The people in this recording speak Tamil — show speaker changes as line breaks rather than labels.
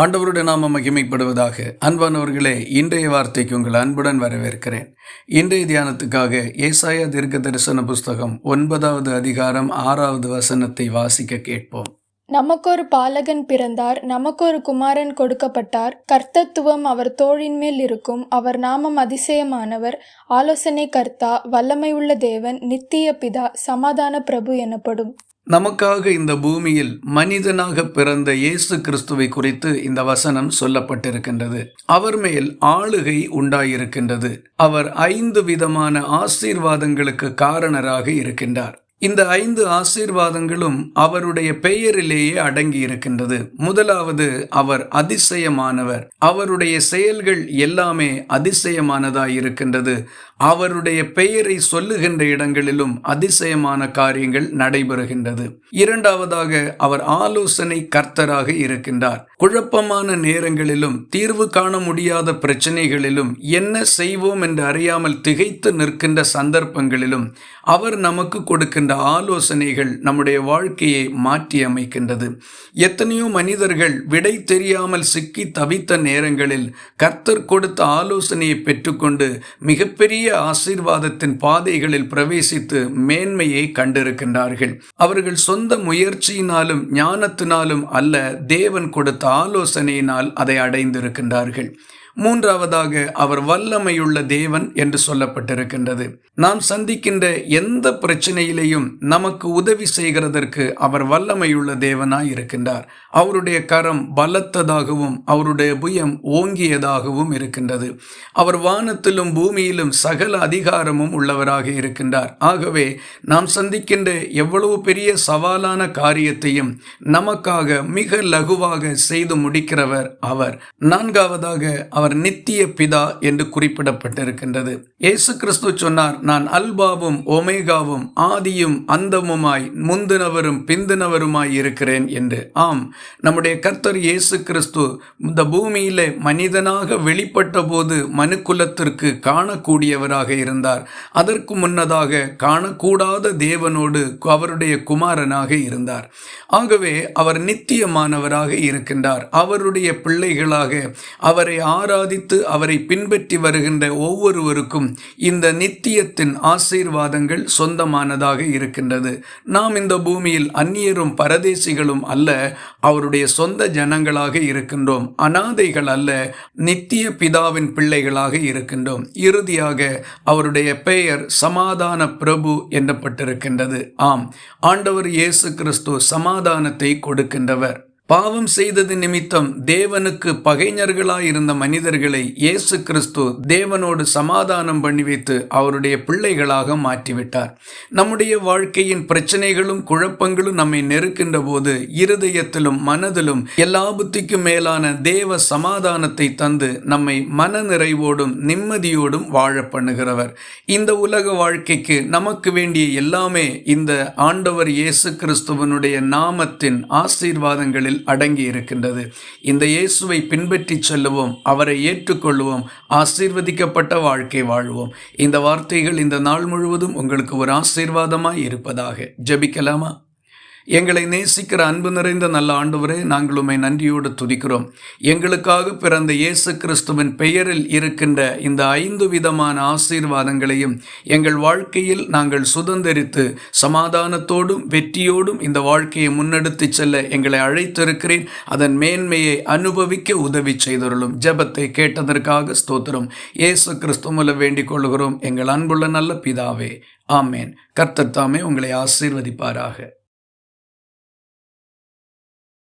ஆண்டவருடைய நாமம் மகிமைப்படுவதாக. அன்பானவர்களே, இன்றைய வார்த்தைக்கு உங்கள் அன்புடன் வரவேற்கிறேன். இன்றைய தியானத்துக்காக ஏசாயா தீர்க்க தரிசன புஸ்தகம் 9வது அதிகாரம் 6வது வசனத்தை வாசிக்க கேட்போம்.
நமக்கொரு பாலகன் பிறந்தார், நமக்கொரு குமாரன் கொடுக்கப்பட்டார். கர்த்தத்துவம் அவர் தோளின் மேல் இருக்கும். அவர் நாமம் அதிசயமானவர், ஆலோசனை கர்த்தா, வல்லமையுள்ள தேவன், நித்திய பிதா, சமாதான பிரபு எனப்படும்.
நமக்காக இந்த பூமியில் மனிதனாக பிறந்த இயேசு கிறிஸ்துவை குறித்து இந்த வசனம் சொல்லப்பட்டிருக்கின்றது. அவர் மேல் ஆளுகை உண்டாயிருக்கின்றது. அவர் 5 விதமான ஆசீர்வாதங்களுக்கு காரணராக இருக்கின்றார். இந்த 5 ஆசீர்வாதங்களும் அவருடைய பெயரிலேயே அடங்கி இருக்கின்றது. முதலாவது, அவர் அதிசயமானவர். அவருடைய செயல்கள் எல்லாமே அதிசயமானதாய் இருக்கின்றது. அவருடைய பெயரை சொல்லுகின்ற இடங்களிலும் அதிசயமான காரியங்கள் நடைபெறுகின்றது. இரண்டாவதாக, அவர் ஆலோசனை கர்த்தராக இருக்கின்றார். குழப்பமான நேரங்களிலும் தீர்வு காண முடியாத பிரச்சனைகளிலும் என்ன செய்வோம் என்று அறியாமல் திகைத்து நிற்கின்ற சந்தர்ப்பங்களிலும் அவர் நமக்கு கொடுக்கின்ற ஆலோசனைகள் நம்முடைய வாழ்க்கையை மாற்றி அமைக்கின்றது. எத்தனையோ மனிதர்கள் விடை தெரியாமல் சிக்கி தவித்த நேரங்களில் கர்த்தர் கொடுத்த ஆலோசனையை பெற்றுக்கொண்டு மிகப்பெரிய ஆசீர்வாதத்தின் பாதைகளில் பிரவேசித்து மேன்மையை கண்டிருக்கின்றார்கள். அவர்கள் சொந்த முயற்சியினாலும் ஞானத்தினாலும் அல்ல, தேவன் கொடுத்த ஆலோசனையினால் அதை அடைந்திருக்கின்றார்கள். மூன்றாவதாக, அவர் வல்லமையுள்ள தேவன் என்று சொல்லப்பட்டிருக்கின்றது. நாம் சந்திக்கின்ற எந்த பிரச்சனையிலையும் நமக்கு உதவி செய்கிறதற்கு அவர் வல்லமையுள்ள தேவனாய் இருக்கின்றார். அவருடைய கரம் பலத்ததாகவும் அவருடைய புயம் ஓங்கியதாகவும் இருக்கின்றது. அவர் வானத்திலும் பூமியிலும் சகல அதிகாரமும் உள்ளவராக இருக்கின்றார். ஆகவே நாம் சந்திக்கின்ற எவ்வளவு பெரிய சவாலான காரியத்தையும் நமக்காக மிக லகுவாக செய்து முடிக்கிறவர் அவர். நான்காவதாக, அவர் நித்திய பிதா என்று குறிப்பிடப்பட்டிருக்கின்றது. இயேசு கிறிஸ்து சொன்னார், நான் அல்பாவும் ஒமேகாவும் ஆதியும் அந்தமுமாய் முந்தினவரும் பிந்தினவருமாய் இருக்கிறேன் என்று. ஆம், நம்முடைய கர்த்தர் இயேசு கிறிஸ்து இந்த பூமியிலே மனிதனாக வெளிப்பட்ட போது மனுக்குலத்திற்கு காணக்கூடியவராக இருந்தார். அதற்கு முன்னதாக காணக்கூடாத தேவனோடு அவருடைய குமாரனாக இருந்தார். ஆகவே அவர் நித்தியமானவராக இருக்கின்றார். அவருடைய பிள்ளைகளாக அவரை ஆராதித்து அவரை பின்பற்றி வருகின்ற ஒவ்வொருவருக்கும் இந்த நித்தியத்தின் ஆசீர்வாதங்கள் சொந்தமானதாக இருக்கின்றது. நாம் இந்த பூமியில் அந்நியரும் பரதேசிகளும் அல்ல, அவருடைய சொந்த ஜனங்களாக இருக்கின்றோம். அனாதைகள் அல்ல, நித்திய பிதாவின் பிள்ளைகளாக இருக்கின்றோம். இறுதியாக அவருடைய பெயர் சமாதான பிரபு என்னப்பட்டிருக்கின்றது. ஆம், ஆண்டவர் இயேசு கிறிஸ்து சமாதானத்தை கொடுக்கின்றவர். பாவம் செய்தது நிமித்தம் தேவனுக்கு பகைஞர்களாயிருந்த மனிதர்களை இயேசு கிறிஸ்து தேவனோடு சமாதானம் பண்ணி வைத்து அவருடைய பிள்ளைகளாக மாற்றிவிட்டார். நம்முடைய வாழ்க்கையின் பிரச்சனைகளும் குழப்பங்களும் நம்மை நெருக்கின்ற போது இருதயத்திலும் மனதிலும் எல்லா புத்திக்கும் மேலான தேவ சமாதானத்தை தந்து நம்மை மன நிறைவோடும் நிம்மதியோடும் வாழ பண்ணுகிறவர். இந்த உலக வாழ்க்கைக்கு நமக்கு வேண்டிய எல்லாமே இந்த ஆண்டவர் இயேசு கிறிஸ்துவனுடைய நாமத்தின் ஆசீர்வாதங்களில் அடங்கி இருக்கின்றது. இந்த இயேசுவை பின்பற்றி செல்லுவோம், அவரை ஏற்றுக்கொள்வோம், ஆசீர்வதிக்கப்பட்ட வாழ்க்கை வாழ்வோம். இந்த வார்த்தைகள் இந்த நாள் முழுவதும் உங்களுக்கு ஒரு ஆசீர்வாதமாய் இருப்பதாக. ஜெபிக்கலாமா? எங்களை நேசிக்கிற அன்பு நிறைந்த நல்ல ஆண்டவரே, நாங்கள் உம்மை நன்றியோடு துதிக்கிறோம். எங்களுக்காக பிறந்த இயேசு கிறிஸ்துவின் பெயரில் இருக்கின்ற இந்த 5 விதமான ஆசீர்வாதங்களையும் எங்கள் வாழ்க்கையில் நாங்கள் சுதந்திரித்து சமாதானத்தோடும் வெற்றியோடும் இந்த வாழ்க்கையை முன்னெடுத்து செல்ல எங்களை அழைத்திருக்கிறேன். அதன் மேன்மையை அனுபவிக்க உதவி செய்தருளும். ஜெபத்தை கேட்டதற்காக ஸ்தோத்திரம். இயேசு கிறிஸ்து மூலம் வேண்டிக் கொள்கிறோம் எங்கள் அன்புள்ள நல்ல பிதாவே. ஆமேன். கர்த்தர் தாமே உங்களை ஆசீர்வதிப்பாராக.